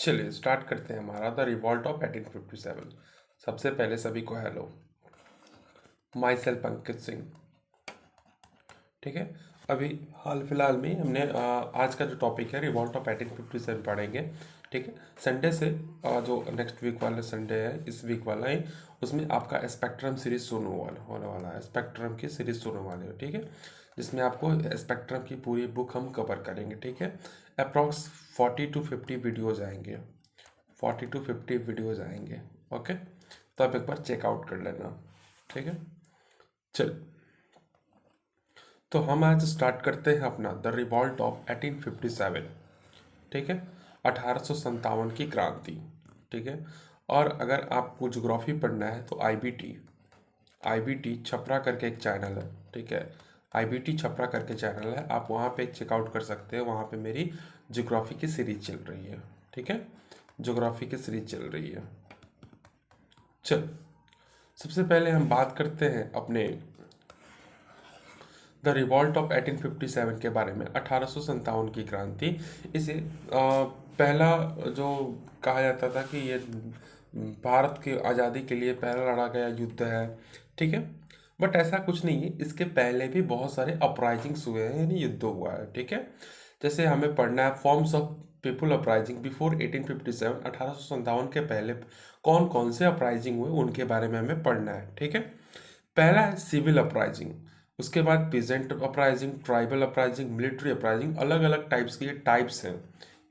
चलिए स्टार्ट करते हैं हमारा द रिवॉल्ट ऑफ 1857। सबसे पहले सभी को hello, my self Ankit Singh. ठीक है। अभी हाल फिलहाल में हमने आज का जो टॉपिक है रिवॉल्ट ऑफ 1857 पढ़ेंगे। ठीक है। संडे से जो नेक्स्ट वीक वाला संडे है, इस वीक वाला है, उसमें आपका स्पेक्ट्रम सीरीज शुरू होने वाला है। स्पेक्ट्रम की सीरीज शुरू वाली है। ठीक है। जिसमें आपको स्पेक्ट्रम की पूरी बुक हम कवर करेंगे। ठीक है। अप्रॉक्स 40 to 50 वीडियोज आएंगे। 40 to 50 वीडियोज आएंगे। ओके, तो आप एक बार चेकआउट कर लेना। ठीक है। चल, तो हम आज स्टार्ट करते हैं अपना द रिवॉल्ट ऑफ 1857। ठीक है। 1857 की क्रांति। ठीक है। और अगर आपको ज्योग्राफी पढ़ना है तो आईबीटी छपरा करके एक चैनल है। ठीक है। आईबीटी छपरा करके चैनल है, आप वहाँ पे चेकआउट कर सकते हैं। वहाँ पे मेरी ज्योग्राफी की सीरीज चल रही है। ठीक है। ज्योग्राफी की सीरीज चल रही है। चल, सबसे पहले हम बात करते हैं अपने द रिवॉल्ट ऑफ 1857 के बारे में। 1857 की क्रांति, इसे पहला जो कहा जाता था कि ये भारत की आज़ादी के लिए पहला लड़ा गया युद्ध है। ठीक है। बट ऐसा कुछ नहीं है, इसके पहले भी बहुत सारे अपराइजिंग्स हुए हैं, यानी युद्ध हुआ है। ठीक है। जैसे हमें पढ़ना है forms of people uprising before 1857। 1857 के पहले कौन कौन से अपराइजिंग हुए उनके बारे में हमें पढ़ना है। ठीक है। पहला है सिविल अपराइजिंग, उसके बाद peasant uprising, tribal uprising, military uprising. अलग अलग टाइप्स के ये टाइप्स हैं।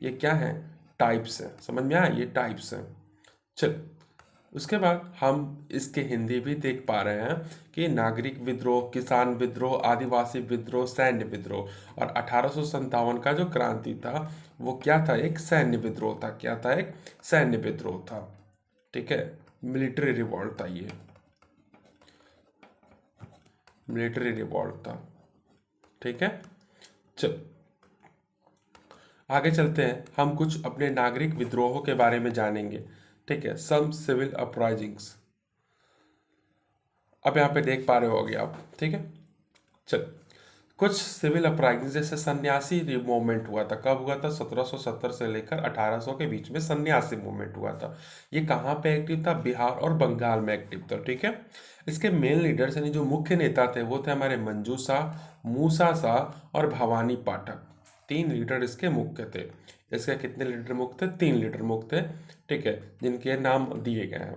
ये क्या है? टाइप्स हैं। समझ में आया? ये टाइप्स हैं। चल, उसके बाद हम इसके हिंदी भी देख पा रहे हैं कि नागरिक विद्रोह, किसान विद्रोह, आदिवासी विद्रोह, सैन्य विद्रोह। और 1857 का जो क्रांति था वो क्या था? एक सैन्य विद्रोह था। क्या था? एक सैन्य विद्रोह था। ठीक है। मिलिट्री रिवॉल्ट था ये, मिलिट्री रिवॉल्ट था। ठीक है। चल, आगे चलते हैं। हम कुछ अपने नागरिक विद्रोहों के बारे में जानेंगे। ठीक है। सम सिविल अपराइजिंग्स, अब यहाँ पे देख पा रहे होगे आप। ठीक है। चल, कुछ सिविल अपराइजिंग जैसे सन्यासी मूवमेंट हुआ था। कब हुआ था? 1770 से लेकर 1800 के बीच में सन्यासी मूवमेंट हुआ था। ये कहाँ पे एक्टिव था? बिहार और बंगाल में एक्टिव था। ठीक है। इसके मेन लीडर्स यानी जो मुख्य नेता थे वो थे हमारे मंजू शाह, मूसा शाह और भवानी पाठक। तीन लीडर इसके मुख्य थे। इसके कितने लीडर मुख्य थे? तीन लीडर मुख्य थे। ठीक है, जिनके नाम दिए गए हैं।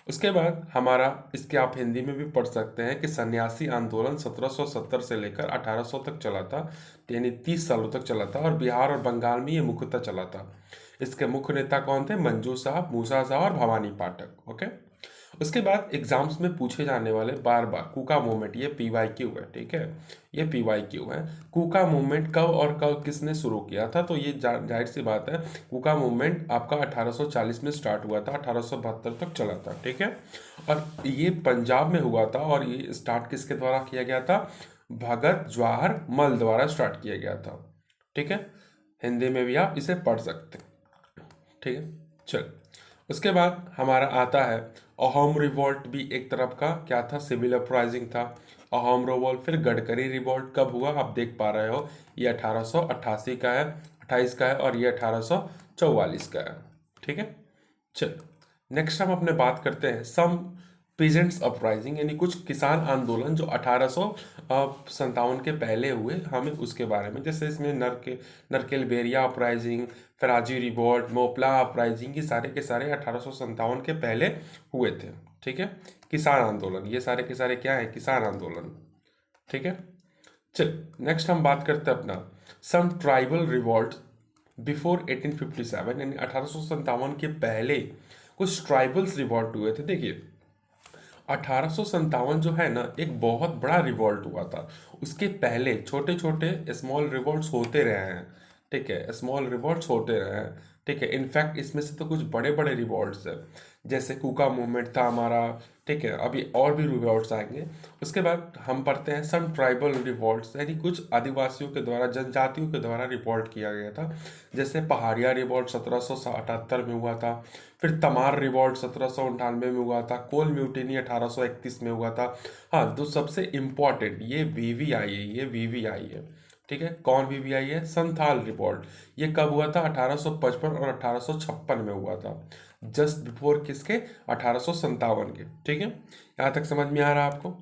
उसके बाद हमारा इसके आप हिंदी में भी पढ़ सकते हैं कि सन्यासी आंदोलन 1770 से लेकर 1800 तक चला था, यानी 30 सालों तक चला था। और बिहार और बंगाल में ये मुख्यतः चला था। इसके मुख्य नेता कौन थे? मंजू साहब, मूसा साहब और भवानी पाठक। ओके। उसके बाद एग्जाम्स में पूछे जाने वाले बार बार कुका मूवमेंट, ये PYQ है। ठीक है, ये PYQ है। कुका मूवमेंट कब और कब किसने शुरू किया था? तो ये जाहिर सी बात है, कुका मूवमेंट आपका 1840 में स्टार्ट हुआ था, 1872 तक चला था। ठीक है। और ये पंजाब में हुआ था। और ये स्टार्ट किसके द्वारा किया गया था? भगत जवाहर मल द्वारा स्टार्ट किया गया था। ठीक है। हिंदी में भी आप इसे पढ़ सकते हैं। ठीक है। चल, उसके बाद हमारा आता है अहोम रिवॉल्ट, भी एक तरफ का क्या था? सिविल अपराइजिंग था। अहोम रिवॉल्ट। फिर गडकरी रिवॉल्ट कब हुआ? आप देख पा रहे हो, ये 1888 का है, 28 का है। और ये 1844 का है। ठीक है। चल, नेक्स्ट हम अपने बात करते हैं सम पीजेंट्स अपराइजिंग, यानी कुछ किसान आंदोलन जो 1857 के पहले हुए, हमें उसके बारे में। जैसे इसमें नरकेल बेरिया अपराइजिंग, फराजी रिवॉल्ट, मोपला अपराइजिंग, ये सारे के सारे 1857 के पहले हुए थे। ठीक है। किसान आंदोलन, ये सारे के सारे क्या है? किसान आंदोलन। ठीक है। चल, नेक्स्ट हम बात करते हैं अपना सम ट्राइबल रिवॉल्ट बिफोर 1857, यानी 1857 के पहले कुछ ट्राइबल्स रिवॉल्ट हुए थे। देखिए, 1857 जो है ना, एक बहुत बड़ा रिवॉल्ट हुआ था। उसके पहले छोटे छोटे स्मॉल रिवॉल्ट्स होते रहे हैं। ठीक है, स्मॉल रिवॉल्ट्स होते रहे हैं। ठीक है। इनफैक्ट इसमें से तो कुछ बड़े बड़े रिवॉल्ट्स हैं, जैसे कुका मूवमेंट था हमारा। ठीक है, अभी और भी रिवॉल्ट्स आएंगे। उसके बाद हम पढ़ते हैं सम ट्राइबल रिवॉल्ट्स, यानी कुछ आदिवासियों के द्वारा, जनजातियों के द्वारा रिवॉल्ट किया गया था। जैसे पहाड़िया रिवॉल्ट 1778 में हुआ था। फिर तमार रिवॉल्ट 1798 में हुआ था। कोल म्यूटिनी 1831 में हुआ था। हाँ, तो सबसे इम्पोर्टेंट ये VVI है, ये VVI है। ठीक है। कौन वीवीआई है? संथाल रिवॉल्ट। ये कब हुआ था? 1855 और 1856 में हुआ था, जस्ट बिफोर किसके? 1857 के। ठीक है, यहाँ तक समझ में आ रहा है आपको?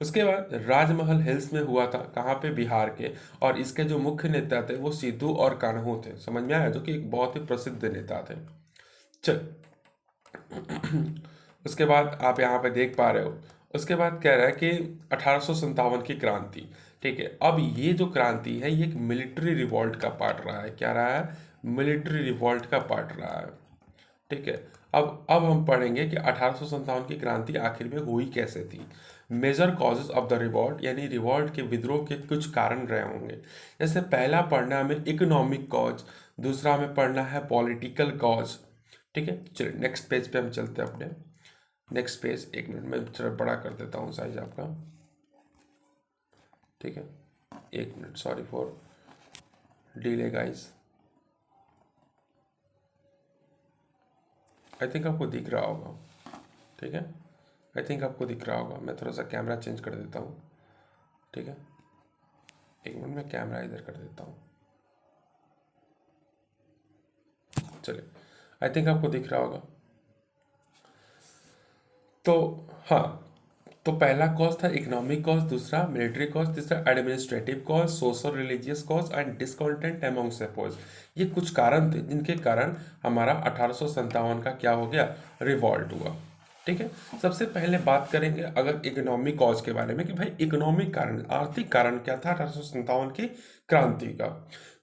उसके बाद राजमहल हिल्स में हुआ था, कहाँ पे? बिहार के। और इसके जो मुख्य नेता थे वो सिद्धू और कान्हू थे, समझ में आया, जो कि एक बहुत ही प्रसिद्ध नेता थे। चल, उसके बाद आप यहाँ पे देख पा रहे हो, उसके बाद कह रहा है कि 1857 की क्रांति। ठीक है, अब ये जो क्रांति है ये एक मिलिट्री रिवॉल्ट का पार्ट रहा है। क्या रहा है? मिलिट्री रिवॉल्ट का पार्ट रहा है। ठीक है, अब हम पढ़ेंगे कि 1857 की क्रांति आखिर में हुई कैसे थी। Major causes of the revolt, यानी रिवॉल्ट के विद्रोह के कुछ कारण रहे होंगे। जैसे पहला पढ़ना हमें इकोनॉमिक कॉज, दूसरा हमें पढ़ना है पॉलिटिकल कॉज। ठीक है, चलिए नेक्स्ट पेज पे हम चलते हैं अपने। नेक्स्ट पेज, एक मिनट में थोड़ा बड़ा कर देता हूँ साइज आपका। ठीक है, एक minute, sorry for delay guys. I think आपको दिख रहा होगा। ठीक है, आई थिंक आपको दिख रहा होगा। मैं थोड़ा सा कैमरा चेंज कर देता हूँ। ठीक है, एक मिनट में कैमरा इधर कर देता हूँ। चलिए, आई थिंक आपको दिख रहा होगा। तो हाँ, तो पहला कॉज था इकोनॉमिक कॉज, दूसरा मिलिट्री कॉज, तीसरा administrative cause, social religious cause and discontent among sepoys. ये कुछ कारण थे जिनके कारण हमारा 1857 का क्या हो गया? रिवॉल्ट हुआ। ठीक है, सबसे पहले बात करेंगे अगर इकोनॉमिक कॉज के बारे में कि भाई इकोनॉमिक कारण, आर्थिक कारण क्या था 1857 की क्रांति का।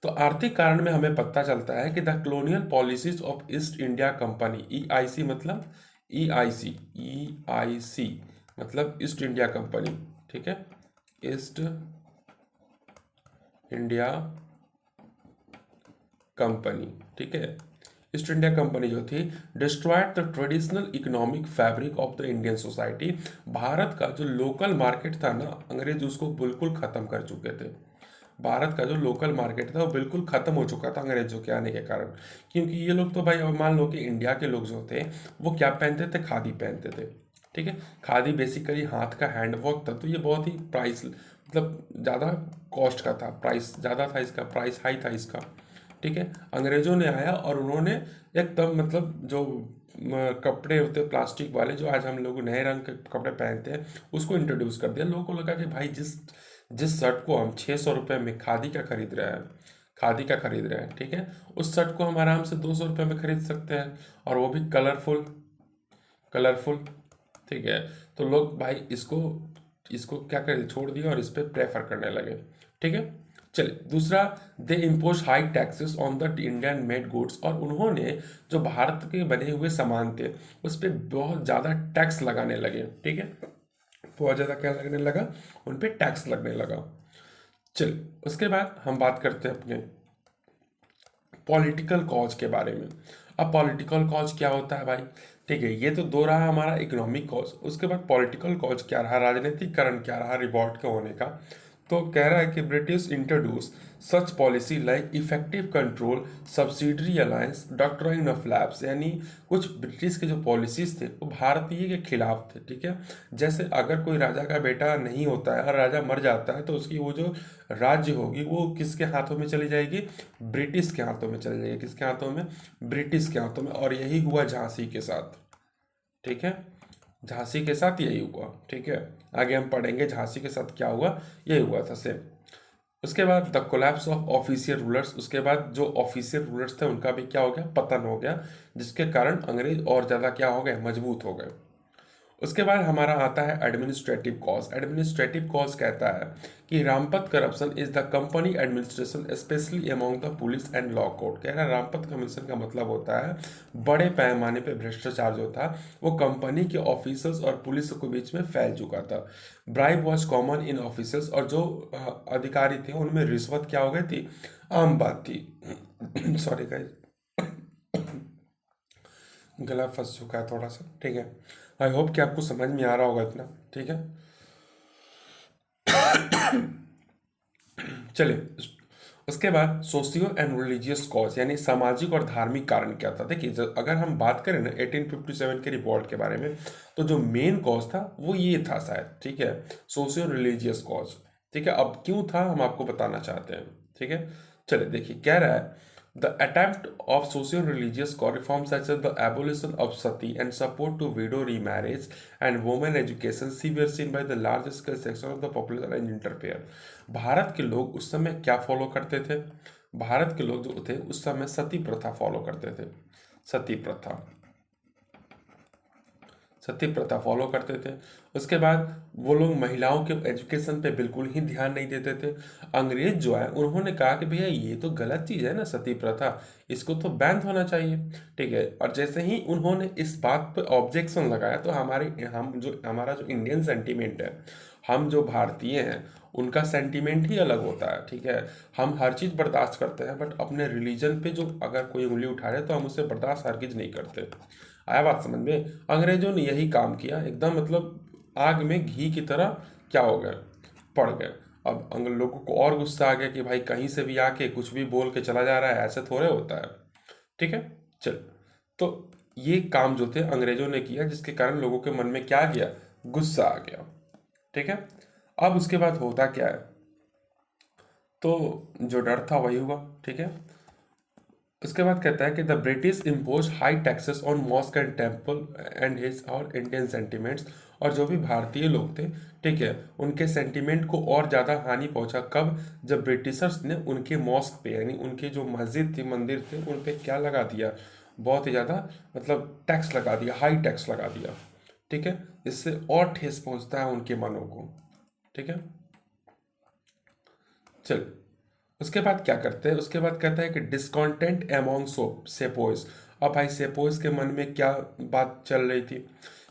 तो आर्थिक कारण में हमें पता चलता है कि the colonial policies of east India company, EIC मतलब ईआईसी मतलब ईस्ट इंडिया कंपनी। ठीक है, ईस्ट इंडिया कंपनी। ठीक है, ईस्ट इंडिया कंपनी जो थी destroyed the traditional economic fabric of the Indian society. Bharat का जो लोकल मार्केट था ना, अंग्रेज उसको बिल्कुल खत्म कर चुके थे। भारत का जो लोकल मार्केट था वो बिल्कुल खत्म हो चुका था अंग्रेजों के आने के कारण। क्योंकि ये लोग तो भाई, अब मान लो कि इंडिया के लोग जो थे वो क्या पहनते थे? खादी पहनते थे। ठीक है, खादी बेसिकली हाथ का हैंडवर्क था, तो ये बहुत ही प्राइस मतलब ज़्यादा कॉस्ट का था, प्राइस ज़्यादा था इसका, प्राइस हाई था इसका। ठीक है, अंग्रेजों ने आया और उन्होंने एकदम मतलब जो कपड़े होते प्लास्टिक वाले, जो आज हम लोग नए रंग के कपड़े पहनते हैं, उसको इंट्रोड्यूस कर दिया। लोगों को लगा कि भाई जिस जिस शर्ट को हम 600 रुपये में खादी का खरीद रहे हैं, खादी का खरीद रहे हैं, ठीक है, उस शर्ट को हम आराम से 200 रुपये में खरीद सकते हैं, और वो भी कलरफुल, कलरफुल। ठीक है, तो लोग भाई इसको इसको क्या कर छोड़ दिया और इस पर प्रेफर करने लगे। ठीक है, चलिए दूसरा, दे impose high taxes on the Indian made goods, और उन्होंने जो भारत के बने हुए सामान थे उस पर बहुत ज़्यादा टैक्स लगाने लगे। ठीक है, बहुत ज़्यादा क्या लगने लगा? उन पर टैक्स लगने लगा। चलिए उसके बाद हम बात करते हैं अपने पॉलिटिकल कॉज के बारे में। अब पॉलिटिकल कॉज क्या होता है भाई? ठीक है, ये तो दो रहा हमारा इकोनॉमिक कॉज। उसके बाद पॉलिटिकल कॉज क्या रहा? राजनीतिक कारण क्या रहा रिवॉल्ट के होने का? तो कह रहा है कि British introduce such policy like effective control, subsidiary alliance, doctrine of lapse, यानी कुछ ब्रिटिश के जो पॉलिसीज थे वो भारतीय के खिलाफ थे। ठीक है, जैसे अगर कोई राजा का बेटा नहीं होता है और राजा मर जाता है तो उसकी वो जो राज्य होगी वो किसके हाथों में चली जाएगी? ब्रिटिश के हाथों में चली जाएगी। किसके हाथों में? ब्रिटिश के हाथों में। और यही हुआ झांसी के साथ। ठीक है, झांसी के साथ यही हुआ। ठीक है, आगे हम पढ़ेंगे झांसी के साथ क्या हुआ, यही हुआ था सेम। उसके बाद the collapse of official rulers, उसके बाद जो ऑफिशियल रूलर्स थे उनका भी क्या हो गया? पतन हो गया, जिसके कारण अंग्रेज और ज़्यादा क्या हो गए? मजबूत हो गए। उसके बाद हमारा आता है एडमिनिस्ट्रेटिव कॉज। एडमिनिस्ट्रेटिव कॉज कहता है कि Rampat corruption is the company administration specially among the police and law court. कह रहा है रामपत कमीशन का मतलब होता है बड़े पैमाने पे भ्रष्टाचार जो था वो कंपनी के ऑफिसर्स और पुलिस के बीच में फैल चुका था। Bribe was common in officers, और जो अधिकारी थे उनमें रिश्वत क्या हो गई थी? आम बात थी। सॉरी गाइस, गला फंस चुका है थोड़ा सा। ठीक है, आई होप कि आपको समझ में आ रहा होगा इतना। ठीक है, चलिए उसके बाद सोशियो एंड रिलीजियस कॉज, यानी सामाजिक और धार्मिक कारण क्या था? देखिए अगर हम बात करें ना 1857 के रिवॉल्ट के बारे में, तो जो मेन कॉज था वो ये था शायद। ठीक है, सोशियो रिलीजियस कॉज। ठीक है, अब क्यों था हम आपको बताना चाहते हैं। ठीक है, चलिए देखिए, कह रहा है the attempt of socio religious reform such as the abolition of sati and support to widow remarriage and women education severe seen by the large scale section of the population and interfere. Bharat के लोग उस समय क्या follow करते थे? भारत के लोग जो थे उस समय सती प्रथा फॉलो करते थे। सती प्रथा, सती प्रथा फॉलो करते थे। उसके बाद वो लोग महिलाओं के एजुकेशन पे बिल्कुल ही ध्यान नहीं देते थे। अंग्रेज जो है उन्होंने कहा कि भैया ये तो गलत चीज़ है ना सती प्रथा, इसको तो बैन होना चाहिए। ठीक है, और जैसे ही उन्होंने इस बात पे ऑब्जेक्शन लगाया तो हमारा जो इंडियन सेंटीमेंट है, हम जो भारतीय हैं उनका सेंटीमेंट ही अलग होता है। ठीक है, हम हर चीज़ बर्दाश्त करते हैं, बट अपने रिलीजन पे जो अगर कोई उंगली उठा रहे तो हम उसे बर्दाश्त हरगिज नहीं करते। आया बात समझ में? अंग्रेजों ने यही काम किया, एकदम मतलब आग में घी की तरह क्या हो गए, पड़ गए। अब लोगों को और गुस्सा आ गया कि भाई कहीं से भी आके कुछ भी बोल के चला जा रहा है, ऐसे थोड़े होता है। ठीक है, चल, तो ये काम जो थे अंग्रेजों ने किया, जिसके कारण लोगों के मन में क्या आ गया, गुस्सा आ गया। ठीक है, अब उसके बाद होता क्या है, तो जो डर था वही हुआ। ठीक है, उसके बाद कहता है कि the British impose high taxes on mosque and temple and his और इंडियन सेंटिमेंट्स। और जो भी भारतीय लोग थे, ठीक है, उनके सेंटिमेंट को और ज़्यादा हानि पहुंचा कब, जब ब्रिटिशर्स ने उनके मॉस्क पे यानी उनके जो मस्जिद थी, मंदिर थे, उन पे क्या लगा दिया, बहुत ही ज़्यादा मतलब टैक्स लगा दिया, हाई टैक्स लगा दिया। ठीक है, इससे और ठेस पहुंचता है उनके मनों को। ठीक है, चल, उसके बाद क्या करते हैं, उसके बाद कहता है कि डिस्कॉन्टेंट एमोंग सेपोइस। अब भाई सेपोइस के मन में क्या बात चल रही थी,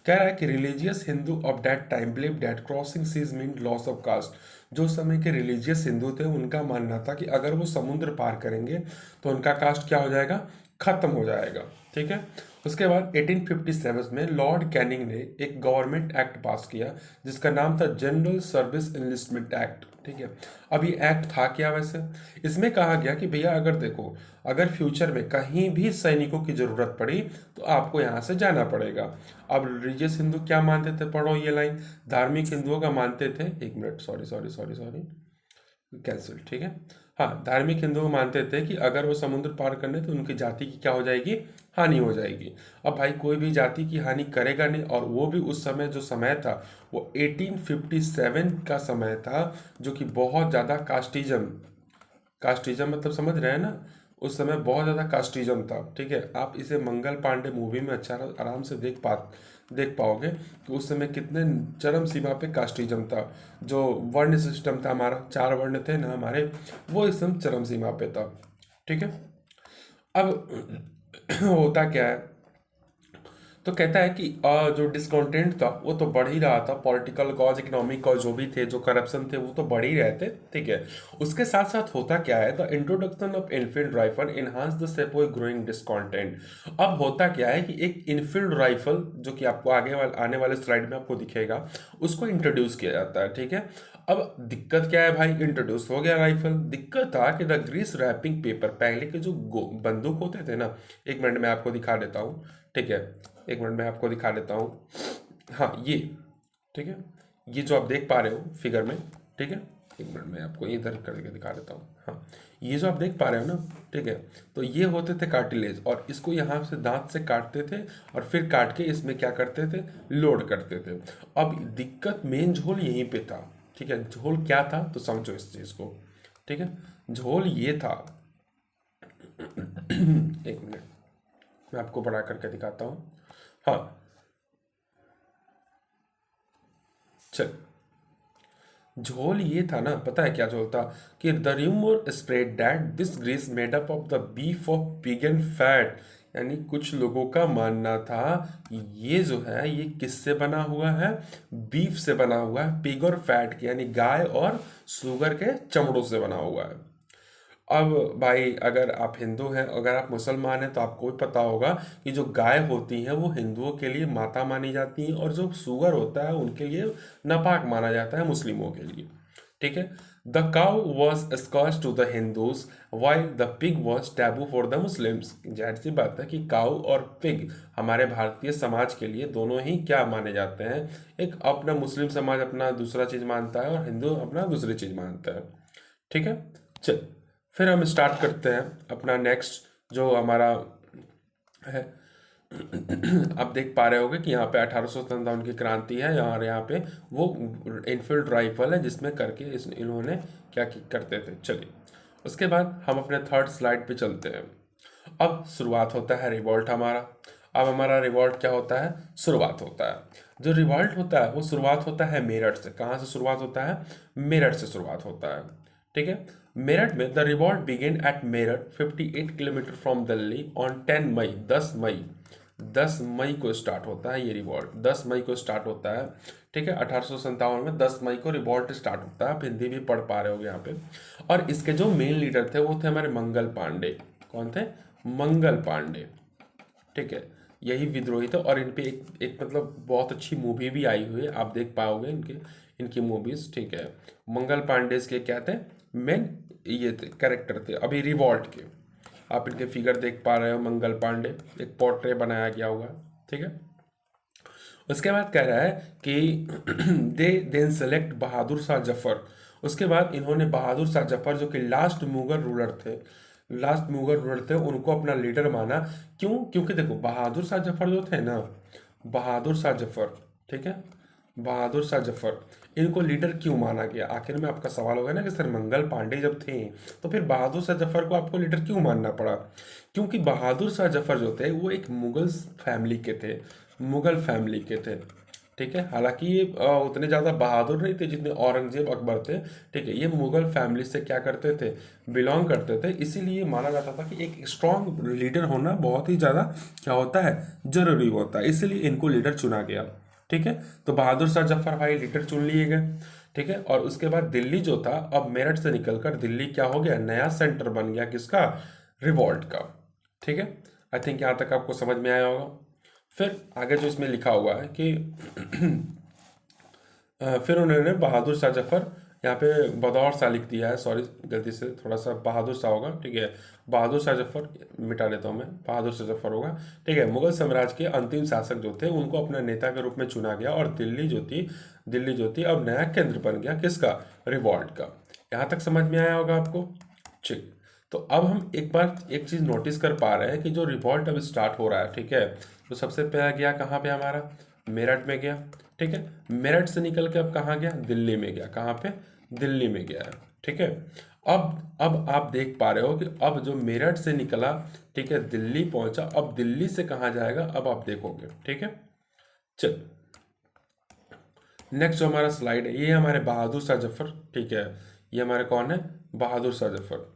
कह रहा है कि religious Hindu of that time believe that crossing seas mean loss of caste. जो समय के रिलीजियस हिंदू थे उनका मानना था कि अगर वो समुद्र पार करेंगे तो उनका कास्ट क्या हो जाएगा, खत्म हो जाएगा। ठीक है, उसके बाद 1857 में लॉर्ड कैनिंग ने एक गवर्नमेंट एक्ट पास किया जिसका नाम था जनरल सर्विस इनलिस्टमेंट एक्ट। ठीक है, अब ये एक्ट था क्या वैसे, इसमें कहा गया कि भैया अगर देखो, अगर फ्यूचर में कहीं भी सैनिकों की जरूरत पड़ी तो आपको यहाँ से जाना पड़ेगा। अब रिलीजियस हिंदू क्या मानते थे, पढ़ो ये लाइन, धार्मिक हिंदुओं का मानते थे, एक minute, sorry sorry sorry sorry, cancel. ठीक है, हाँ, धार्मिक हिंदू मानते थे कि अगर वो समुद्र पार करने तो उनकी जाति की क्या हो जाएगी, हानि हो जाएगी। अब भाई कोई भी जाति की हानि करेगा नहीं, और वो भी उस समय जो समय था वो 1857 का समय था, जो कि बहुत ज़्यादा कास्टिज्म, कास्टिज्म मतलब समझ रहे हैं ना, उस समय बहुत ज़्यादा कास्टिज्म था। ठीक है, आप इसे मंगल पांडे मूवी में अच्छा आराम से देख पाओगे कि उस समय कितने चरम सीमा पे कास्टिज्म था। जो वर्ण सिस्टम था हमारा, 4 वर्ण थे ना हमारे, वो इस समय चरम सीमा पे था। ठीक है, अब होता क्या है, तो कहता है कि जो डिस्कॉन्टेंट था वो तो बढ़ ही रहा था, पॉलिटिकल कॉज, इकोनॉमिक कॉज जो भी थे, जो करप्शन थे, वो तो बढ़ ही रहे थे। ठीक है, उसके साथ साथ होता क्या है, the introduction of Enfield rifle enhance the sepoy growing discontent. अब होता क्या है कि एक इनफील्ड राइफल, जो कि आपको आने वाले स्लाइड में आपको दिखेगा, उसको इंट्रोड्यूस किया जाता है। ठीक है, अब दिक्कत क्या है भाई, इंट्रोड्यूस हो गया राइफल, दिक्कत था कि द ग्रीस रैपिंग पेपर, पहले के जो बंदूक होते थे ना, एक मिनट में आपको दिखा देता हूँ। ठीक है, एक मिनट में आपको दिखा देता हूँ। हाँ, ये, ठीक है, ये जो आप देख पा रहे हो फिगर में, ठीक है, एक मिनट में आपको इधर करके दिखा देता हूँ। हाँ, ये जो आप देख पा रहे हो ना, ठीक है, तो ये होते थे कार्टिलेज, और इसको यहाँ से दांत से काटते थे और फिर काट के इसमें क्या करते थे, लोड करते थे। अब दिक्कत मेन झोल यहीं पे था। ठीक है, झोल क्या था तो समझो इस चीज़ को। ठीक है, झोल ये था, एक मिनट मैं आपको बड़ा करके दिखाता हूँ। हाँ, चल, झोल ये था ना, पता है क्या झोल था, कि the rumour spread that this grease made up of the beef of pig and fat. यानी कुछ लोगों का मानना था कि ये जो है ये किससे बना हुआ है, बीफ से बना हुआ है, पिग और फैट के, यानी गाय और सुगर के चमड़ों से बना हुआ है। अब भाई अगर आप हिंदू हैं, अगर आप मुसलमान हैं, तो आपको भी पता होगा कि जो गाय होती हैं वो हिंदुओं के लिए माता मानी जाती हैं, और जो सुअर होता है उनके लिए नापाक माना जाता है, मुस्लिमों के लिए। ठीक है, the cow was scotch to the Hindus while the pig was taboo for the Muslims. जाहिर सी बात है कि काउ और पिग हमारे भारतीय समाज के लिए दोनों ही क्या माने जाते हैं, एक अपना मुस्लिम समाज अपना दूसरा चीज मानता है और हिंदू अपना दूसरी चीज मानता है। ठीक है, चल फिर हम स्टार्ट करते हैं अपना नेक्स्ट जो हमारा है। आप देख पा रहे होगे कि यहाँ पे 1857 की क्रांति है, यहाँ पे वो इनफील्ड राइफल है जिसमें करके इन्होंने क्या करते थे। चलिए उसके बाद हम अपने थर्ड स्लाइड पे चलते हैं। अब शुरुआत होता है रिवॉल्ट हमारा। अब हमारा रिवॉल्ट क्या होता है, शुरुआत होता है। जो रिवॉल्ट होता है वो शुरुआत होता है मेरठ से। कहाँ से शुरुआत होता है, मेरठ से शुरुआत होता है। ठीक है, मेरठ में the revolt began at Meerut 58 kilometre from Delhi on 10 May, 10 मई को स्टार्ट होता है ये रिवॉल्ट, 10 मई को स्टार्ट होता है। ठीक है, 1857 में 10 मई को रिवॉल्ट स्टार्ट होता है। आप हिंदी भी पढ़ पा रहे होगे यहाँ पे। और इसके जो मेन लीडर थे वो थे हमारे मंगल पांडे। कौन थे, मंगल पांडे। ठीक है, यही विद्रोही थे। और इन पे एक मतलब बहुत अच्छी मूवी भी आई हुई है, आप देख पाओगे इनकी मूवीज। ठीक है, मंगल पांडे के क्या थे, मेन ये थे कैरेक्टर थे अभी रिवॉल्ट के। आप इनके फिगर देख पा रहे हो, मंगल पांडे, एक पोर्ट्रे बनाया गया होगा। ठीक है, उसके बाद कह रहा है कि दे देन सेलेक्ट बहादुर शाह जफर। उसके बाद इन्होंने बहादुर शाह जफर जो कि लास्ट मुगल रूलर थे उनको अपना लीडर माना। क्यों, क्योंकि देखो बहादुर शाह जफर जो थे ना, बहादुर शाह जफर, ठीक है, बहादुर शाह जफर, इनको लीडर क्यों माना गया। आखिर में आपका सवाल होगा ना कि सर मंगल पांडे जब थे तो फिर बहादुर शाह जफर को आपको लीडर क्यों मानना पड़ा। क्योंकि बहादुर शाह जफर जो थे वो एक मुगल फैमिली के थे, मुगल फैमिली के थे। ठीक है, हालांकि ये उतने ज़्यादा बहादुर नहीं थे जितने औरंगजेब अकबर थे। ठीक है, ये मुगल फैमिली से क्या करते थे, बिलोंग करते थे। इसीलिए माना जाता था कि एक स्ट्रांग लीडर होना बहुत ही ज़्यादा क्या होता है, जरूरी होता है। इसीलिए इनको लीडर चुना गया। ठीक है, तो बहादुर शाह जफर भाई लीडर चुन लिए गए। ठीक है, और उसके बाद दिल्ली जो था, अब मेरठ से निकलकर दिल्ली क्या हो गया, नया सेंटर बन गया किसका, रिवॉल्ट का। ठीक है, आई थिंक यहाँ तक आपको समझ में आया होगा। फिर आगे जो इसमें लिखा हुआ है कि फिर उन्होंने बहादुर शाह जफर, यहाँ पे बदौर शाह लिख दिया है, सॉरी गलती से, थोड़ा सा बहादुर शाह होगा। ठीक है, बहादुर शाह जफर मिटा देता हूँ मैं, बहादुर शाह जफर होगा। ठीक है, मुगल साम्राज्य के अंतिम शासक जो थे उनको अपना नेता के रूप में चुना गया और दिल्ली जो थी अब नया केंद्र बन गया किसका, रिवॉल्ट का। यहाँ तक समझ में आया होगा आपको। ठीक, तो अब हम एक बार एक चीज नोटिस कर पा रहे हैं कि जो रिवॉल्ट अब स्टार्ट हो रहा है, ठीक है, तो सबसे पहला गया कहाँ पे हमारा, मेरठ में गया। ठीक है, मेरठ से निकल के अब कहाँ गया, दिल्ली में गया। कहाँ पे, दिल्ली में गया है। ठीक है, अब आप देख पा रहे हो कि अब जो मेरठ से निकला, ठीक है, दिल्ली पहुंचा। अब दिल्ली से कहाँ जाएगा, अब आप देखोगे। ठीक है, चल नेक्स्ट जो हमारा स्लाइड है ये हमारे बहादुर शाह जफर। ठीक है, ये हमारे कौन है, बहादुर शाह जफर,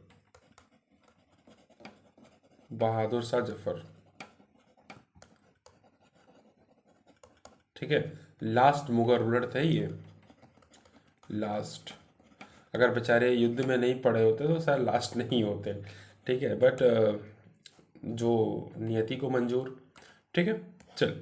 बहादुर शाह जफर। ठीक है, लास्ट मुगल रूलर थे ये, लास्ट। अगर बेचारे युद्ध में नहीं पड़े होते तो शायद लास्ट नहीं होते। ठीक है, बट जो नियति को मंजूर। ठीक है, चल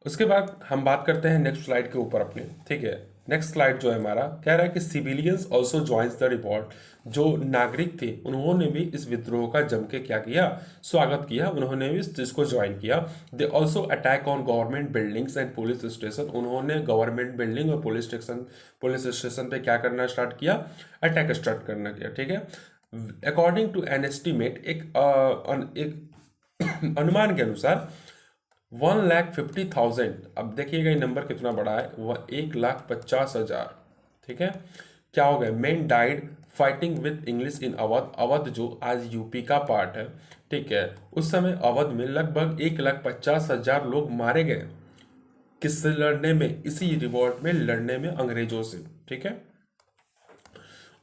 उसके बाद हम बात करते हैं नेक्स्ट स्लाइड के ऊपर अपने। ठीक है, नेक्स्ट स्लाइड जो है हमारा कह रहा है कि civilians also joins the revolt. जो नागरिक थे उन्होंने भी इस विद्रोह का जम के क्या किया, स्वागत किया, उन्होंने भी इस चीज को ज्वाइन किया। They also attack on government buildings and police station. उन्होंने गवर्नमेंट बिल्डिंग और पुलिस स्टेशन पे क्या करना स्टार्ट किया, अटैक स्टार्ट करना किया। ठीक है, अकॉर्डिंग टू एन एस्टीमेट, एक अनुमान के अनुसार 1,50,000, अब देखिएगा ये नंबर कितना बड़ा है, वह 1,50,000। ठीक है, क्या हो गया, main died fighting with English in Awadh. Awadh जो आज यूपी का पार्ट है, ठीक है, उस समय अवध में लगभग 1,50,000 लोग मारे गए। किससे लड़ने में, इसी रिवॉल्ट में लड़ने में अंग्रेजों से। ठीक है,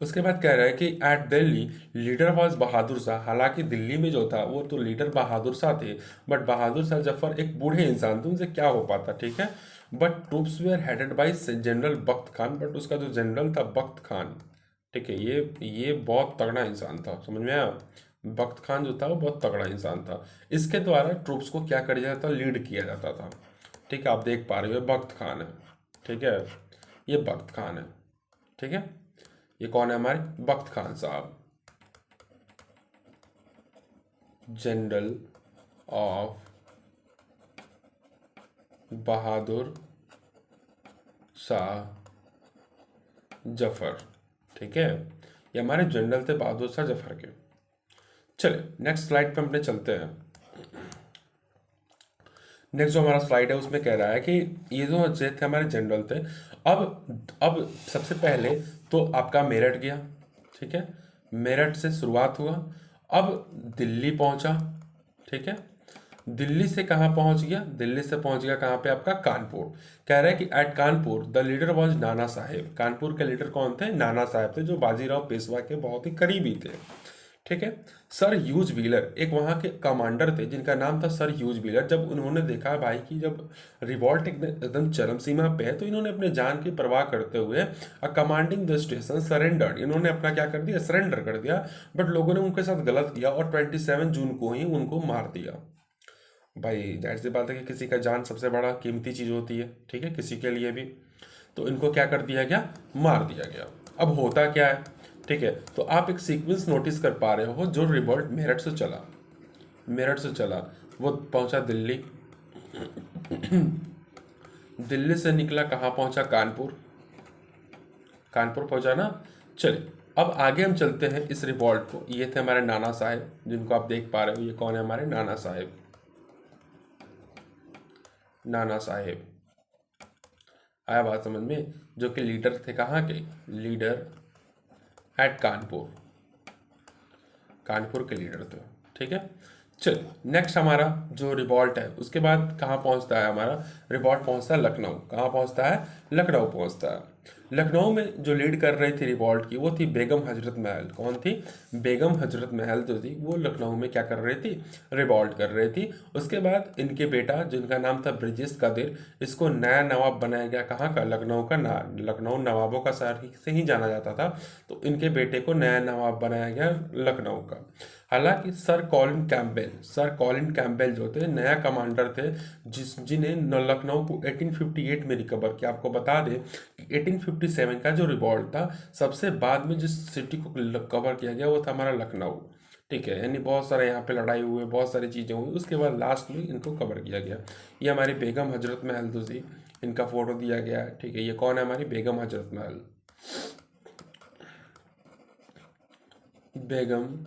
उसके बाद कह रहा है कि eight Delhi leader was Bahadur Shah. हालांकि दिल्ली में जो था वो तो लीडर बहादुर शाह थे, बट बहादुर शाह जफर एक बूढ़े इंसान थे, उनसे क्या हो पाता। ठीक है, but troops were headed by general Bakht Khan. But उसका जो जनरल था बख्त खान, ठीक है, ये बहुत तगड़ा इंसान था, समझ में आया। बख्त खान जो था वो बहुत तगड़ा इंसान था। इसके द्वारा ट्रूप्स को क्या किया जाता था, लीड किया जाता था। ठीक है, आप देख पा रहे हो बख्त खान है। ठीक है, ये बख्त खान है। ठीक है, ये कौन है हमारे? बख्त खान साहब, जनरल ऑफ बहादुर शाह जफर। ठीक है, ये हमारे जनरल थे बहादुर शाह जफर के। चलिए नेक्स्ट स्लाइड पे अपने चलते हैं। नेक्स्ट जो हमारा स्लाइड है उसमें कह रहा है कि ये जो जे थे हमारे जनरल थे। अब सबसे पहले तो आपका मेरठ गया, ठीक है, मेरठ से शुरुआत हुआ, अब दिल्ली पहुंचा, ठीक है। दिल्ली से कहाँ पहुंच गया? दिल्ली से पहुंच गया कहाँ पे? आपका कानपुर। कह रहा है कि at Kanpur the leader was Nana Saheb. Kanpur के लीडर कौन थे? नाना साहेब थे, जो बाजीराव पेशवा के बहुत ही करीबी थे, ठीक है। सर ह्यूज व्हीलर एक वहाँ के कमांडर थे जिनका नाम था सर ह्यूज व्हीलर। जब उन्होंने देखा भाई कि जब रिवॉल्ट एकदम चरम सीमा पे है, तो इन्होंने अपने जान की परवाह करते हुए कमांडिंग द स्टेशन सरेंडर्ड, इन्होंने अपना क्या कर दिया? सरेंडर कर दिया। बट लोगों ने उनके साथ गलत किया और 27 जून को ही उनको मार दिया। भाई जाहिर सी बात है कि किसी का जान सबसे बड़ा कीमती चीज़ होती है, ठीक है, किसी के लिए भी। तो इनको क्या कर दिया गया? मार दिया गया। अब होता क्या है, ठीक है, तो आप एक सीक्वेंस नोटिस कर पा रहे हो। जो रिवॉल्ट मेरठ से चला, मेरठ से चला, वो पहुंचा दिल्ली, दिल्ली से निकला कहाँ पहुंचा? कानपुर, कानपुर पहुंचा ना। चलिए अब आगे हम चलते हैं इस रिवॉल्ट को। ये थे हमारे नाना साहेब, जिनको आप देख पा रहे हो, ये कौन है? हमारे नाना साहेब, नाना साहेब। आया बात समझ में? जो कि लीडर थे कहाँ के? लीडर एट कानपुर, कानपुर के लीडर थे, ठीक है। चल नेक्स्ट हमारा जो रिवॉल्ट है उसके बाद कहाँ पहुँचता है? हमारा रिवॉल्ट पहुँचता है लखनऊ। कहाँ पहुँचता है? लखनऊ पहुँचता है। लखनऊ में जो लीड कर रही थी रिवॉल्ट की वो थी बेगम हजरत महल। कौन थी? बेगम हजरत महल जो थी वो लखनऊ में क्या कर रही थी? रिवॉल्ट कर रही थी। उसके बाद इनके बेटा जिनका नाम था ब्रिजेश कादिर, इसको नया नवाब बनाया गया। कहाँ का? लखनऊ का। लखनऊ नवाबों का शहर से ही जाना जाता था, तो इनके बेटे को नया नवाब बनाया गया लखनऊ का। हालांकि sir Colin Campbell, sir Colin Campbell जो थे नया कमांडर थे, जिन्हें लखनऊ को 1858 में रिकवर किया। आपको बता दें कि 1857 का जो रिवॉल्ट था, सबसे बाद में जिस सिटी को कवर किया गया वो था हमारा लखनऊ, ठीक है। यानी बहुत सारे यहाँ पे लड़ाई हुई, बहुत सारी चीज़ें हुई, उसके बाद लास्ट में इनको कवर किया गया। ये हमारी बेगम हजरत महल तो थी, इनका फोटो दिया गया है, ठीक है। ये कौन है? हमारी बेगम हजरत महल, बेगम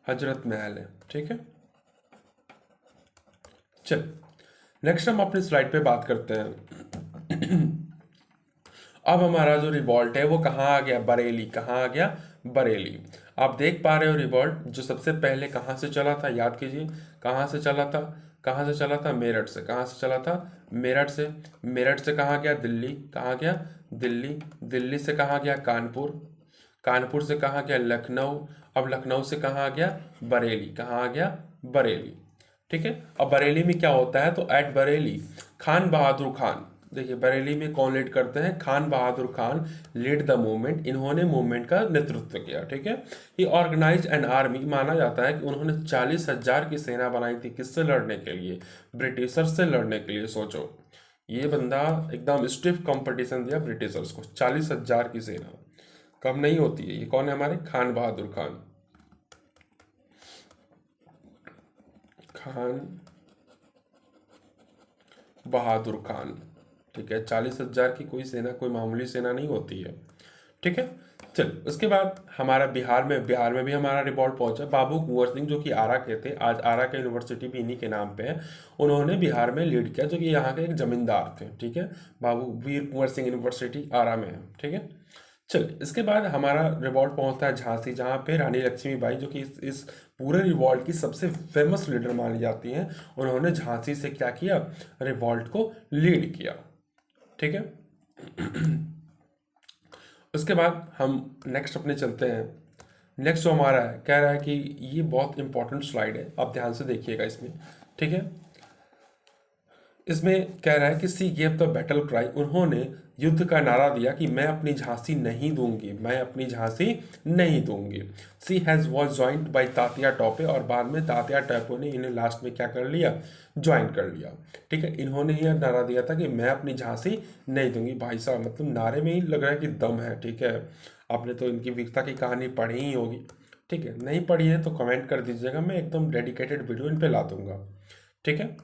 हजरत महल है, ठीक है। चल नेक्स्ट हम अपनी स्लाइड पे बात करते हैं। अब हमारा जो रिवॉल्ट है वो कहाँ आ गया? बरेली। कहाँ आ गया? बरेली। आप देख पा रहे हो रिवॉल्ट जो सबसे पहले कहाँ से चला था? याद कीजिए, कहाँ से चला था? कहाँ से चला था? मेरठ से। कहाँ से चला था? मेरठ से। मेरठ से कहाँ गया? दिल्ली। कहाँ गया? दिल्ली। दिल्ली से कहाँ गया? कानपुर। कानपुर से कहाँ गया? लखनऊ। अब लखनऊ से कहाँ आ गया? बरेली। कहाँ आ गया? बरेली, ठीक है। अब बरेली में क्या होता है? तो एट बरेली खान बहादुर खान, देखिए बरेली में कौन लीड करते हैं? खान बहादुर खान लीड द मूवमेंट। इन्होंने मूवमेंट का नेतृत्व किया, ठीक है। ये ऑर्गेनाइज एन आर्मी, माना जाता है कि उन्होंने 40,000 की सेना बनाई थी। किससे लड़ने के लिए? ब्रिटिशर्स से लड़ने के लिए। सोचो, ये बंदा एकदम स्टिफ कंपटीशन दिया ब्रिटिशर्स को। 40,000 की सेना कम नहीं होती है। ये कौन है? हमारे खान बहादुर खान, खान बहादुर खान, ठीक है। 40,000 की कोई सेना कोई मामूली सेना नहीं होती है, ठीक है। चल उसके बाद हमारा बिहार में भी हमारा रिवॉल्ट पहुंचा। बाबू कुंवर सिंह जो कि आरा के थे, आज आरा का यूनिवर्सिटी भी इन्हीं के नाम पे है, उन्होंने बिहार में लीड किया, जो कि यहाँ के एक जमींदार थे, ठीक है। बाबू वीर कुंवर सिंह यूनिवर्सिटी आरा में है, ठीक है। चल इसके बाद हमारा रिवॉल्ट पहुंचता है झांसी, जहाँ पे रानी लक्ष्मीबाई जो कि इस पूरे रिवॉल्ट की सबसे फेमस लीडर मानी जाती हैं, उन्होंने झांसी से क्या किया? रिवॉल्ट को लीड किया, ठीक है। उसके बाद हम नेक्स्ट अपने चलते हैं। नेक्स्ट जो हमारा है कह रहा है कि ये बहुत इंपॉर्टेंट स्लाइड है, आप ध्यान से देखिएगा इसमें, ठीक है। इसमें कह रहा है कि सी गेव द बैटल क्राई, उन्होंने युद्ध का नारा दिया कि मैं अपनी झांसी नहीं दूंगी, मैं अपनी झांसी नहीं दूंगी। She has was joined by Tatya Tope, और बाद में तात्या टोपे ने इन्हें लास्ट में क्या कर लिया, ज्वाइन कर लिया। ठीक है, इन्होंने यह नारा दिया था कि मैं अपनी झांसी नहीं दूंगी। भाई साहब, मतलब नारे में ही लग रहा है कि दम है। ठीक है, आपने तो इनकी वीरता की कहानी पढ़ी ही होगी। ठीक है, नहीं पढ़ी है तो कमेंट कर दीजिएगा, मैं एकदम डेडिकेटेड वीडियो इन पे ला दूंगा। ठीक है,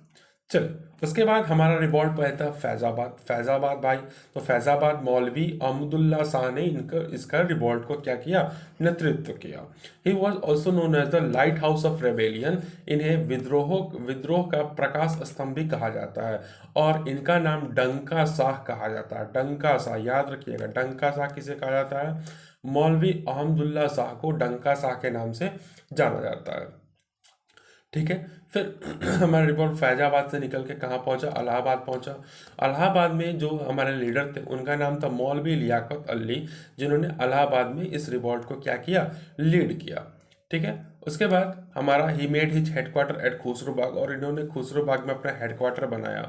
चलो उसके बाद हमारा रिवॉल्ट पे था फैजाबाद। फैजाबाद भाई, तो फैजाबाद मौलवी अहमदुल्ला शाह ने इनका इसका रिवॉल्ट को क्या किया, नेतृत्व किया। He was also known as the lighthouse of rebellion, इन्हें विद्रोह का प्रकाश स्तंभ भी कहा जाता है, और इनका नाम डंका शाह कहा जाता है। डंका शाह याद रखिएगा, डंका शाह किसे कहा जाता है, मौलवी अहमदुल्ला शाह को डंका शाह के नाम से जाना जाता है। ठीक है, फिर हमारा रिपोर्ट फैजाबाद से निकल के कहाँ पहुंचा, इलाहाबाद पहुंचा। इलाहाबाद में जो हमारे लीडर थे उनका नाम था मौलवी लियाकत अली, जिन्होंने इलाहाबाद में इस रिवॉल्ट को क्या किया, लीड किया। ठीक है, उसके बाद हमारा he made his headquarter at Khusro Bagh, और इन्होंने खुसरो बाग में अपना हेडक्वार्टर बनाया।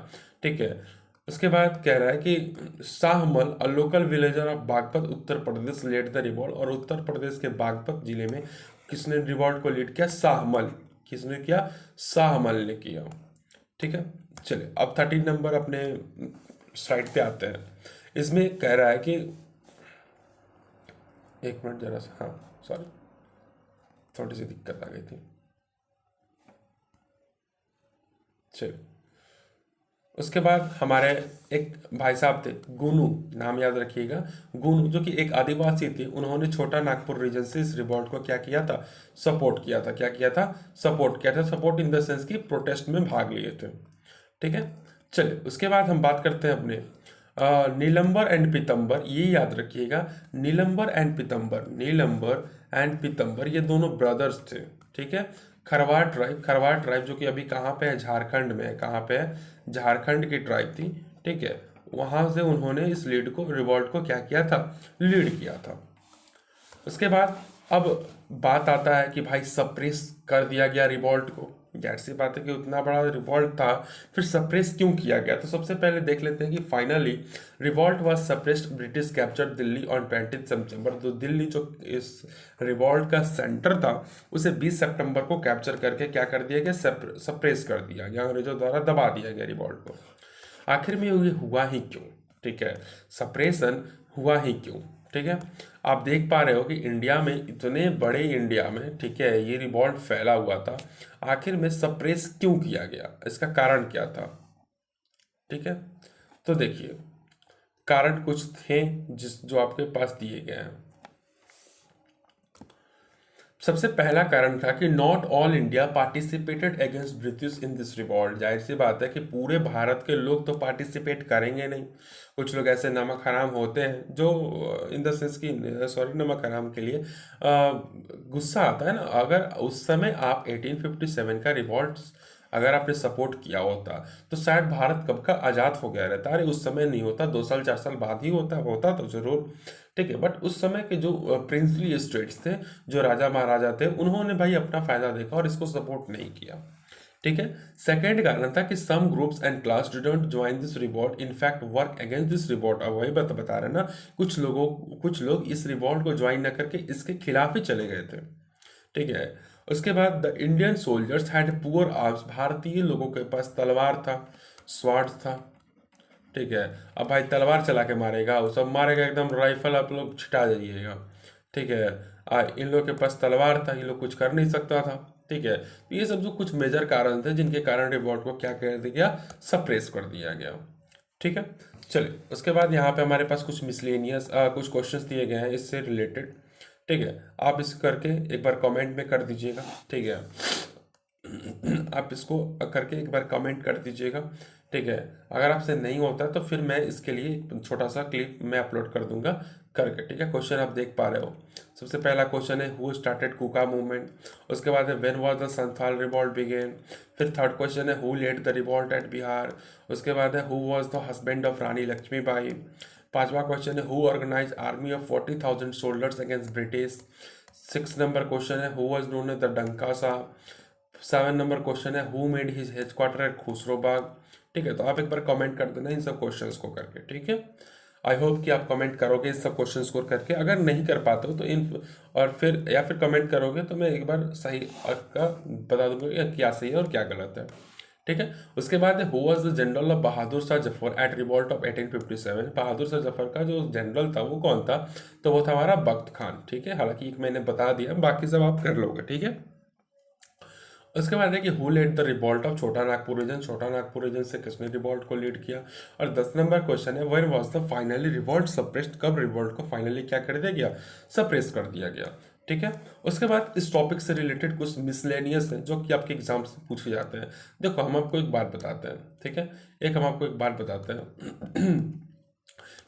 ठीक है, उसके बाद कह रहा है कि Shahmal a local villager of Baghpat Uttar Pradesh led the revolt, और उत्तर प्रदेश के बागपत जिले में किसने रिवॉल्ट को लीड किया, शाहमल। किसने किया, शाहमल ने किया। ठीक है, चलिए अब 13 नंबर अपने स्लाइड पे आते हैं। इसमें कह रहा है कि एक मिनट जरा सा, हाँ सॉरी, थोड़ी सी दिक्कत आ गई थी। चलिए उसके बाद हमारे एक भाई साहब थे गुनू, नाम याद रखिएगा, गुनू, जो कि एक आदिवासी थे। उन्होंने छोटा नागपुर रीजन से इस रिवॉल्ट को क्या किया था, सपोर्ट किया था। क्या किया था, सपोर्ट किया था। सपोर्ट इन द सेंस कि प्रोटेस्ट में भाग लिए थे। ठीक है, चलिए उसके बाद हम बात करते हैं अपने नीलंबर एंड पीतंबर। ये याद रखिएगा, नीलंबर एंड पीतंबर, नीलंबर एंड पीतंबर ये दोनों ब्रदर्स थे। ठीक है, खरवार ट्राइब जो कि अभी कहाँ पे है, झारखंड में है। कहाँ पे है, झारखंड की ट्राइब थी। ठीक है, वहां से उन्होंने इस लीड को, रिवॉल्ट को क्या किया था, लीड किया था। उसके बाद अब बात आता है कि भाई सप्रेस कर दिया गया रिवॉल्ट को। जाहिर सी बात है कि उतना बड़ा रिवॉल्ट था, फिर सप्रेस क्यों किया गया। तो सबसे पहले देख लेते हैं कि finally revolt was suppressed, British capture Delhi on 20 सितंबर। तो दिल्ली जो इस रिवॉल्ट का सेंटर था उसे 20 सितंबर को कैप्चर करके क्या कर दिया गया, सप्रेस कर दिया गया, अंग्रेजों द्वारा दबा दिया गया रिवॉल्ट को। आखिर में ये हुआ ही क्यों, ठीक है, सप्रेशन हुआ ही क्यों। ठीक है, आप देख पा रहे हो कि इंडिया में, इतने बड़े इंडिया में, ठीक है, ये रिवॉल्ट फैला हुआ था। आखिर में सप्रेस क्यों किया गया, इसका कारण क्या था। ठीक है, तो देखिए कारण कुछ थे जिस जो आपके पास दिए गए हैं। सबसे पहला कारण था कि not all India participated against British in this revolt. जाहिर सी बात है कि पूरे भारत के लोग तो पार्टिसिपेट करेंगे नहीं। कुछ लोग ऐसे नमक हराम होते हैं जो, इन द सेंस की, सॉरी, नमक हराम के लिए गुस्सा आता है ना। अगर उस समय आप 1857 का रिवॉल्ट अगर आपने सपोर्ट किया होता तो शायद भारत कब का आज़ाद हो गया रहता। अरे उस समय नहीं होता, 2 साल 4 साल बाद ही होता होता तो जरूर। ठीक है, बट उस समय के जो प्रिंसली स्टेट्स थे, जो राजा महाराजा थे, उन्होंने भाई अपना फायदा देखा और इसको सपोर्ट नहीं किया। ठीक है, सेकेंड कारण था कि some groups and class didn't join this revolt, in fact work against this revolt. अब वही बता रहे ना, कुछ लोग इस रिवॉल्ट को ज्वाइन न करके इसके खिलाफ ही चले गए थे। ठीक है, उसके बाद the Indian soldiers had poor arms, भारतीय लोगों के पास तलवार था, स्वार्ड था। ठीक है, अब भाई तलवार चला के मारेगा, वो सब मारेगा एकदम राइफल, आप लोग छिटा जाइएगा। ठीक है, इन लोग के पास तलवार था, ये लोग कुछ कर नहीं सकता था। ठीक है, तो ये सब जो कुछ मेजर कारण थे जिनके कारण रिवॉल्ट को क्या कर दिया गया, सप्रेस कर दिया गया। ठीक है, चलिए उसके बाद यहाँ पे हमारे पास कुछ मिसलेनियस कुछ क्वेश्चंस दिए गए हैं इससे रिलेटेड। ठीक है, आप इस करके एक बार कमेंट में कर दीजिएगा। ठीक है, आप इसको करके एक बार कमेंट कर दीजिएगा। ठीक है, अगर आपसे नहीं होता तो फिर मैं इसके लिए छोटा सा क्लिप मैं अपलोड कर दूंगा करके। ठीक है, क्वेश्चन आप देख पा रहे हो। सबसे पहला क्वेश्चन है हु स्टार्टेड कुका मूवमेंट। उसके बाद है when was the Santhal revolt began. फिर थर्ड क्वेश्चन है who led the revolt at Bihar. उसके बाद है who was the husband of Rani Laxmibai. पांचवा क्वेश्चन है who organise army of 40,000 soldiers against British. 6 number question है who was known as the Danka Shah. 7 number question है who made his headquarter at Khusrobagh. ठीक है, तो आप एक बार कमेंट कर देना इन सब क्वेश्चंस को करके। ठीक है, आई होप कि आप कमेंट करोगे इस सब क्वेश्चंस को करके। अगर नहीं कर पाते हो तो इन और फिर या फिर कमेंट करोगे तो मैं एक बार सही का बता दूंगा कि क्या सही है और क्या गलत है। ठीक है, उसके बाद who was the general of Bahadur Shah Zafar at revolt of 1857। Bahadur Shah Zafar का जो जनरल था वो कौन था? तो वो था हमारा बख्त खान। ठीक है, हालांकि एक मैंने बता दिया, बाकी सब आप कर लोगे। ठीक है, उसके बाद है कि who led the revolt of Chota Nagpur reason. छोटा नागपुर रीजन से किसने रिवॉल्ट को लीड किया? और 10 नंबर क्वेश्चन है when was the finally revolt suppressed. कब रिवॉल्ट को फाइनली क्या कर दिया गया? सप्रेस कर दिया गया। ठीक है, उसके बाद इस टॉपिक से रिलेटेड कुछ मिसलेनियस है जो कि आपके एग्जाम से पूछे जाते हैं। देखो हम आपको एक बात बताते हैं। ठीक है, एक हम आपको एक बात बताते हैं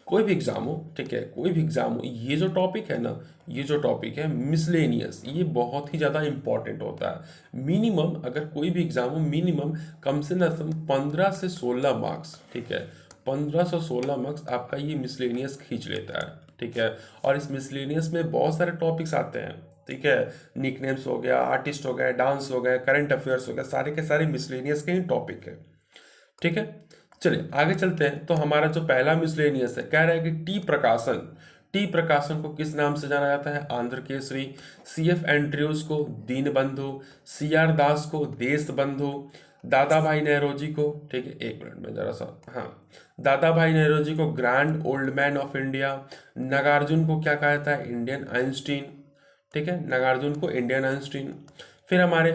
कोई भी एग्जाम हो, ठीक है, कोई भी एग्जाम हो, ये जो टॉपिक है ना, ये जो टॉपिक है मिसलेनियस, ये बहुत ही ज़्यादा इंपॉर्टेंट होता है। मिनिमम अगर कोई भी एग्जाम हो, मिनिमम कम से न कम 15 से 16 मार्क्स। ठीक है, 15 से 16 मार्क्स आपका ये मिसलेनियस खींच लेता है। ठीक है, और इस मिसलेनियस में बहुत सारे टॉपिक्स आते हैं। ठीक है, निकनेम्स हो गया, आर्टिस्ट हो गए, डांस हो गए, करंट अफेयर्स हो गए, सारे के सारे मिसलेनियस के ही टॉपिक है। ठीक है, चलिए आगे चलते हैं। तो हमारा जो पहला मिसलेनियस है, कह रहा है कि टी प्रकाशन। टी प्रकाशन को किस नाम से जाना जाता है? Andhra Kesari. C F Andrews को दीनबंधु। सी आर दास को देश बंधु। दादा भाई नेहरूजी को, ठीक है एक मिनट में जरा सा, हाँ, दादा भाई नेहरूजी को grand old man of India. Nagarjuna को क्या कहा जाता है? Indian Einstein. ठीक है, नागार्जुन को इंडियन आइंस्टीन। फिर हमारे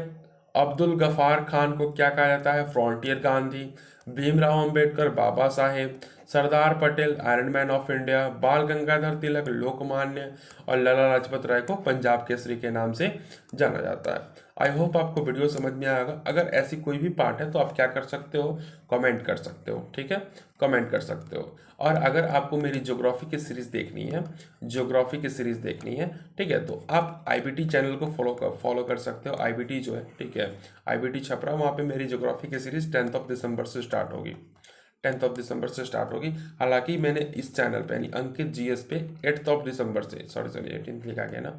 अब्दुल गफार खान को क्या कहा जाता है? Frontier Gandhi. Bhimrao Ambedkar Baba Saheb. Sardar Patel iron man of India. Bal Gangadhar तिलक लोकमान्य। और लाला लाजपत राय को पंजाब केसरी के नाम से जाना जाता है। आई होप आपको वीडियो समझ में आएगा। अगर ऐसी कोई भी पार्ट है तो आप क्या कर सकते हो? कमेंट कर सकते हो। ठीक है, कमेंट कर सकते हो। और अगर आपको मेरी ज्योग्राफी की सीरीज देखनी है, ज्योग्राफी की सीरीज देखनी है, ठीक है, तो आप आईबीटी चैनल को फॉलो कर सकते हो। आईबीटी जो है, ठीक है, आईबीटी छपरा, वहाँ पे मेरी ज्योग्राफी की सीरीज 10 दिसंबर से स्टार्ट होगी। 10 दिसंबर से स्टार्ट होगी। हालांकि मैंने इस चैनल पे यानी अंकित जीएस पे 8 दिसंबर से, सॉरी 18 लिखा गया ना,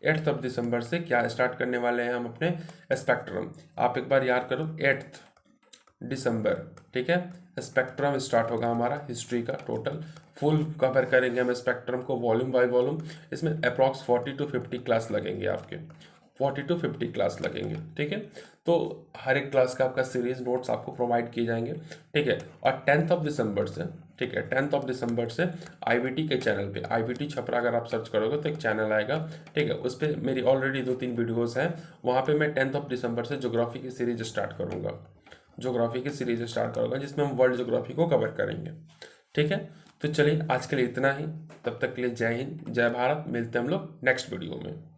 8 दिसंबर से क्या स्टार्ट करने वाले हैं हम अपने स्पेक्ट्रम। आप एक बार याद करो, 8 दिसंबर, ठीक है, स्पेक्ट्रम स्टार्ट होगा हमारा हिस्ट्री का। टोटल फुल कवर करेंगे हम स्पेक्ट्रम को वॉल्यूम बाय वॉल्यूम। इसमें अप्रॉक्स 40 to 50 क्लास लगेंगे आपके, 40 to 50 क्लास लगेंगे। ठीक है, तो हर एक क्लास का आपका सीरीज नोट्स आपको प्रोवाइड किए जाएंगे। ठीक है, और 10 दिसंबर से, ठीक है, 10 दिसंबर से आईबीटी के चैनल पे, आईबीटी छपरा अगर आप सर्च करोगे तो एक चैनल आएगा। ठीक है, उस पर मेरी ऑलरेडी 2-3 वीडियोस हैं। वहाँ पे मैं 10 दिसंबर से ज्योग्राफी की सीरीज स्टार्ट करूँगा, ज्योग्राफी की सीरीज स्टार्ट करूँगा जिसमें हम वर्ल्ड ज्योग्राफी को कवर करेंगे। ठीक है, तो चलिए आज के लिए इतना ही। तब तक के लिए जय हिंद, जय भारत। मिलते हैं हम लोग नेक्स्ट वीडियो में।